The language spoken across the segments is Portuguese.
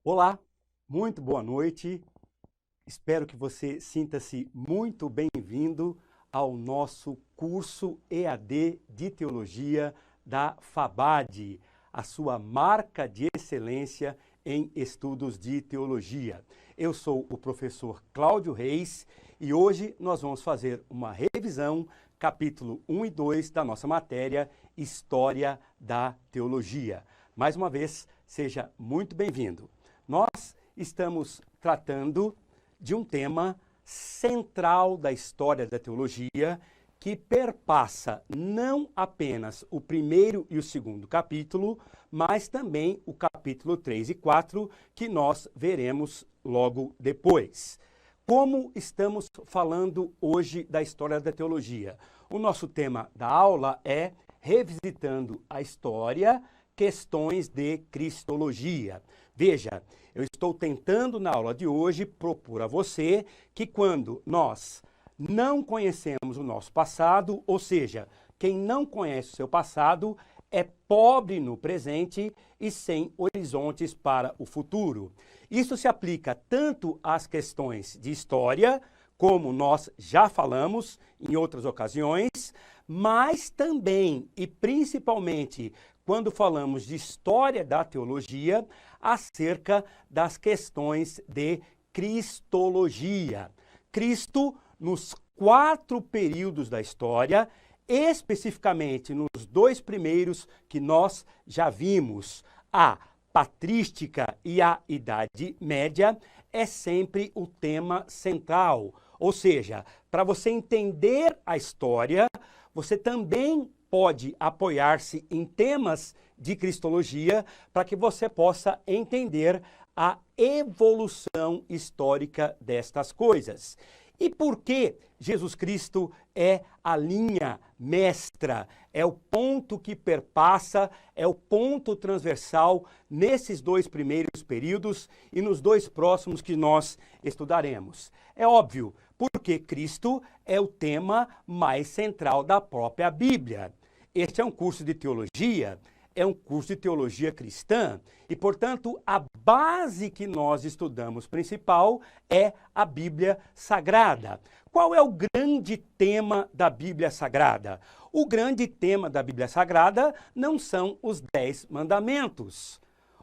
Olá, muito boa noite. Espero que você sinta-se muito bem-vindo ao nosso curso EAD de Teologia da FABAD, a sua marca de excelência em estudos de teologia. Eu sou o professor Cláudio Reis e hoje nós vamos fazer uma revisão, capítulo 1 e 2 da nossa matéria História da Teologia. Mais uma vez, seja muito bem-vindo. Nós estamos tratando de um tema central da história da teologia que perpassa não apenas o primeiro e o segundo capítulo, mas também o capítulo 3 e 4, que nós veremos logo depois. Como estamos falando hoje da história da teologia? O nosso tema da aula é Revisitando a História, Questões de Cristologia. Veja, eu estou tentando na aula de hoje propor a você que quando nós não conhecemos o nosso passado, ou seja, quem não conhece o seu passado é pobre no presente e sem horizontes para o futuro. Isso se aplica tanto às questões de história, como nós já falamos em outras ocasiões, mas também e principalmente quando falamos de história da teologia, acerca das questões de cristologia. Cristo, nos 4 períodos da história, especificamente nos 2 primeiros que nós já vimos, a patrística e a Idade Média, é sempre o tema central. Ou seja, para você entender a história, você também pode apoiar-se em temas de cristologia para que você possa entender a evolução histórica destas coisas. E por que Jesus Cristo é a linha mestra, é o ponto que perpassa, é o ponto transversal nesses 2 primeiros períodos e nos 2 próximos que nós estudaremos? É óbvio, porque Cristo é o tema mais central da própria Bíblia. Este é um curso de teologia, é um curso de teologia cristã e, portanto, a base que nós estudamos principal é a Bíblia Sagrada. Qual é o grande tema da Bíblia Sagrada? O grande tema da Bíblia Sagrada não são os 10 mandamentos.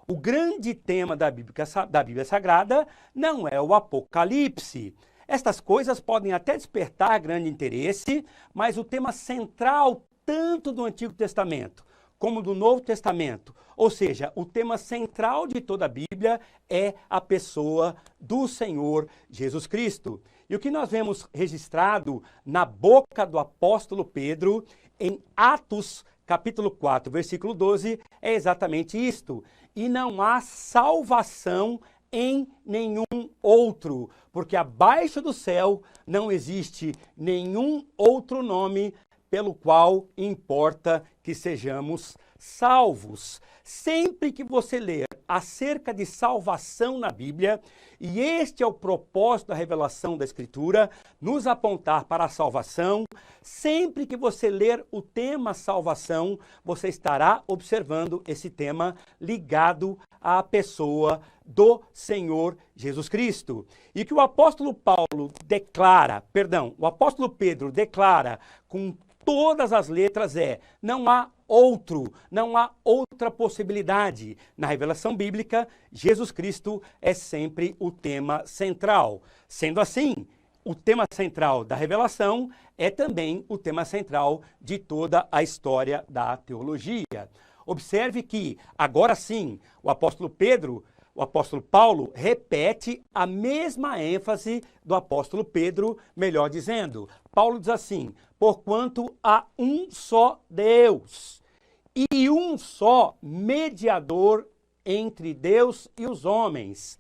O grande tema da Bíblia Sagrada não é o Apocalipse. Estas coisas podem até despertar grande interesse, mas o tema central tanto do Antigo Testamento como do Novo Testamento, ou seja, o tema central de toda a Bíblia é a pessoa do Senhor Jesus Cristo. E o que nós vemos registrado na boca do apóstolo Pedro, em Atos capítulo 4, versículo 12, é exatamente isto. E não há salvação em nenhum outro, porque abaixo do céu não existe nenhum outro nome pelo qual importa que sejamos salvos. Sempre que você ler acerca de salvação na Bíblia, e este é o propósito da revelação da Escritura, nos apontar para a salvação, sempre que você ler o tema salvação, você estará observando esse tema ligado à pessoa do Senhor Jesus Cristo. E que o apóstolo o apóstolo Pedro declara com todas as letras não há outra possibilidade. Na revelação bíblica, Jesus Cristo é sempre o tema central. Sendo assim, o tema central da revelação é também o tema central de toda a história da teologia. Observe que, agora sim, o apóstolo Paulo repete a mesma ênfase do apóstolo Pedro, melhor dizendo. Paulo diz assim: porquanto há um só Deus e um só mediador entre Deus e os homens,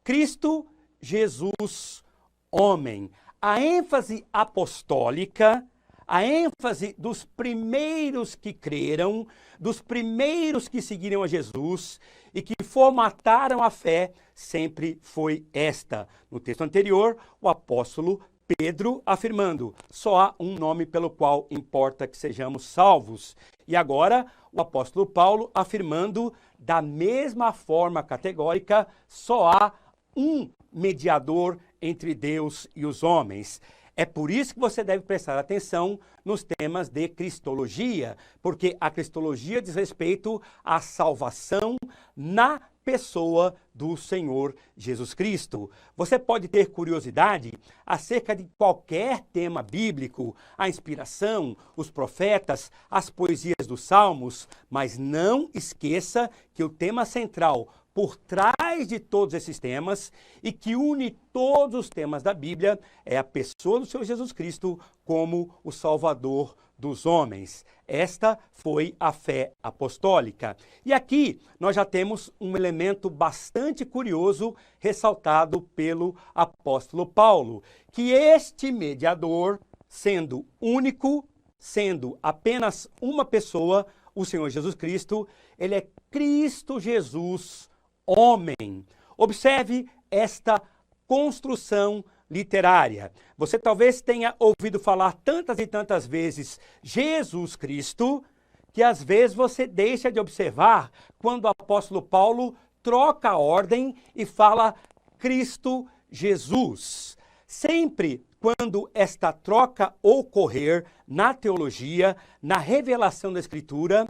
Cristo Jesus, homem. A ênfase apostólica, a ênfase dos primeiros que creram, dos primeiros que seguiram a Jesus e que formataram a fé, sempre foi esta. No texto anterior, o apóstolo Pedro afirmando, só há um nome pelo qual importa que sejamos salvos. E agora o apóstolo Paulo afirmando da mesma forma categórica, só há um mediador entre Deus e os homens. É por isso que você deve prestar atenção nos temas de cristologia, porque a cristologia diz respeito à salvação na pessoa do Senhor Jesus Cristo. Você pode ter curiosidade acerca de qualquer tema bíblico, a inspiração, os profetas, as poesias dos salmos, mas não esqueça que o tema central por trás de todos esses temas e que une todos os temas da Bíblia é a pessoa do Senhor Jesus Cristo como o Salvador dos homens. Esta foi a fé apostólica. E aqui nós já temos um elemento bastante curioso ressaltado pelo apóstolo Paulo, que este mediador, sendo único, sendo apenas uma pessoa, o Senhor Jesus Cristo, ele é Cristo Jesus, homem. Observe esta construção literária. Você talvez tenha ouvido falar tantas e tantas vezes Jesus Cristo, que às vezes você deixa de observar quando o apóstolo Paulo troca a ordem e fala Cristo Jesus. Sempre quando esta troca ocorrer na teologia, na revelação da Escritura,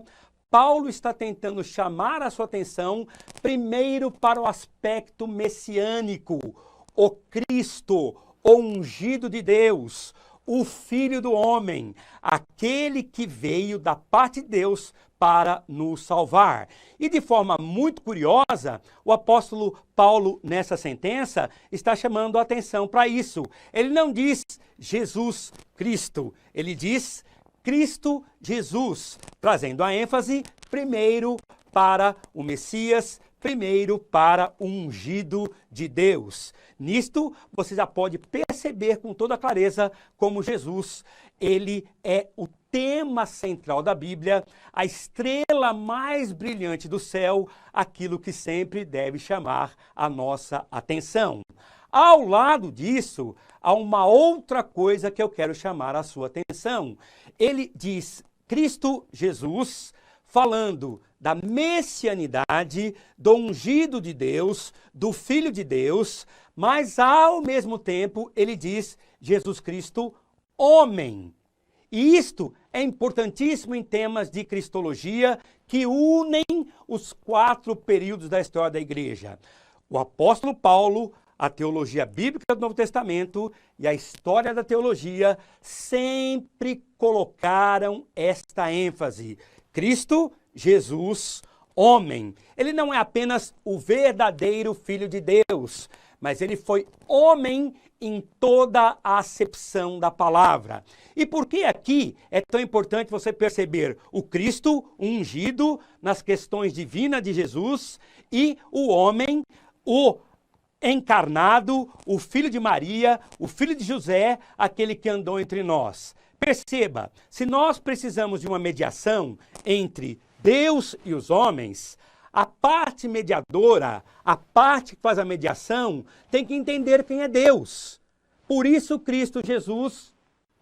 Paulo está tentando chamar a sua atenção primeiro para o aspecto messiânico, o Cristo, o ungido de Deus, o Filho do homem, aquele que veio da parte de Deus para nos salvar. E de forma muito curiosa, o apóstolo Paulo, nessa sentença, está chamando a atenção para isso. Ele não diz Jesus Cristo, ele diz Cristo Jesus, trazendo a ênfase primeiro para o Messias, primeiro para o ungido de Deus. Nisto, você já pode perceber com toda clareza como Jesus, ele é o tema central da Bíblia, a estrela mais brilhante do céu, aquilo que sempre deve chamar a nossa atenção. Ao lado disso, há uma outra coisa que eu quero chamar a sua atenção. Ele diz Cristo Jesus, falando da messianidade, do ungido de Deus, do Filho de Deus, mas ao mesmo tempo ele diz Jesus Cristo, homem. E isto é importantíssimo em temas de cristologia que unem os 4 períodos da história da igreja. O apóstolo Paulo, a teologia bíblica do Novo Testamento e a história da teologia sempre colocaram esta ênfase. Cristo, Jesus, homem. Ele não é apenas o verdadeiro Filho de Deus, mas ele foi homem em toda a acepção da palavra. E por que aqui é tão importante você perceber o Cristo ungido nas questões divinas de Jesus e o homem, o encarnado, o filho de Maria, o filho de José, aquele que andou entre nós. Perceba, se nós precisamos de uma mediação entre Deus e os homens, a parte mediadora, a parte que faz a mediação, tem que entender quem é Deus. Por isso Cristo Jesus,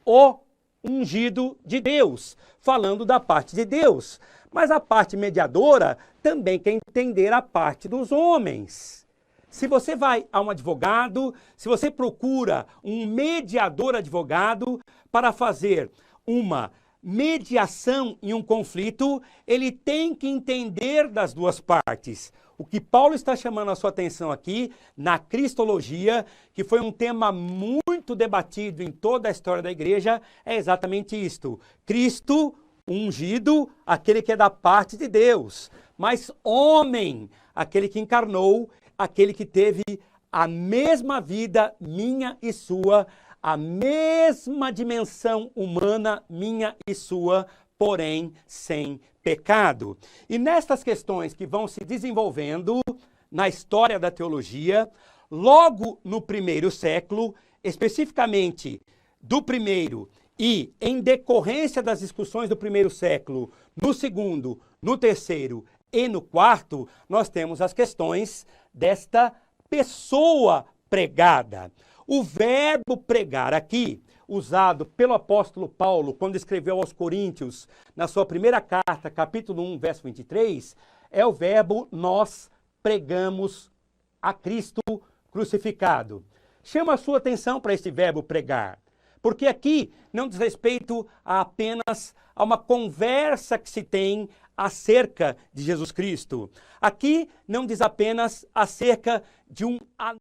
o ungido de Deus, falando da parte de Deus. Mas a parte mediadora também quer entender a parte dos homens. Se você vai a um advogado, se você procura um mediador advogado para fazer uma mediação em um conflito, ele tem que entender das duas partes. O que Paulo está chamando a sua atenção aqui, na cristologia, que foi um tema muito debatido em toda a história da igreja, é exatamente isto. Cristo ungido, aquele que é da parte de Deus, mas homem, aquele que encarnou, aquele que teve a mesma vida minha e sua, a mesma dimensão humana minha e sua, porém sem pecado. E nestas questões que vão se desenvolvendo na história da teologia, logo no primeiro século, especificamente do primeiro e em decorrência das discussões do primeiro século, no segundo, no terceiro e no quarto, nós temos as questões desta pessoa pregada. O verbo pregar aqui, usado pelo apóstolo Paulo, quando escreveu aos Coríntios, na sua primeira carta, capítulo 1, verso 23, é o verbo nós pregamos a Cristo crucificado. Chama a sua atenção para este verbo pregar, porque aqui não diz respeito apenas a uma conversa que se tem acerca de Jesus Cristo. Aqui não diz apenas acerca de um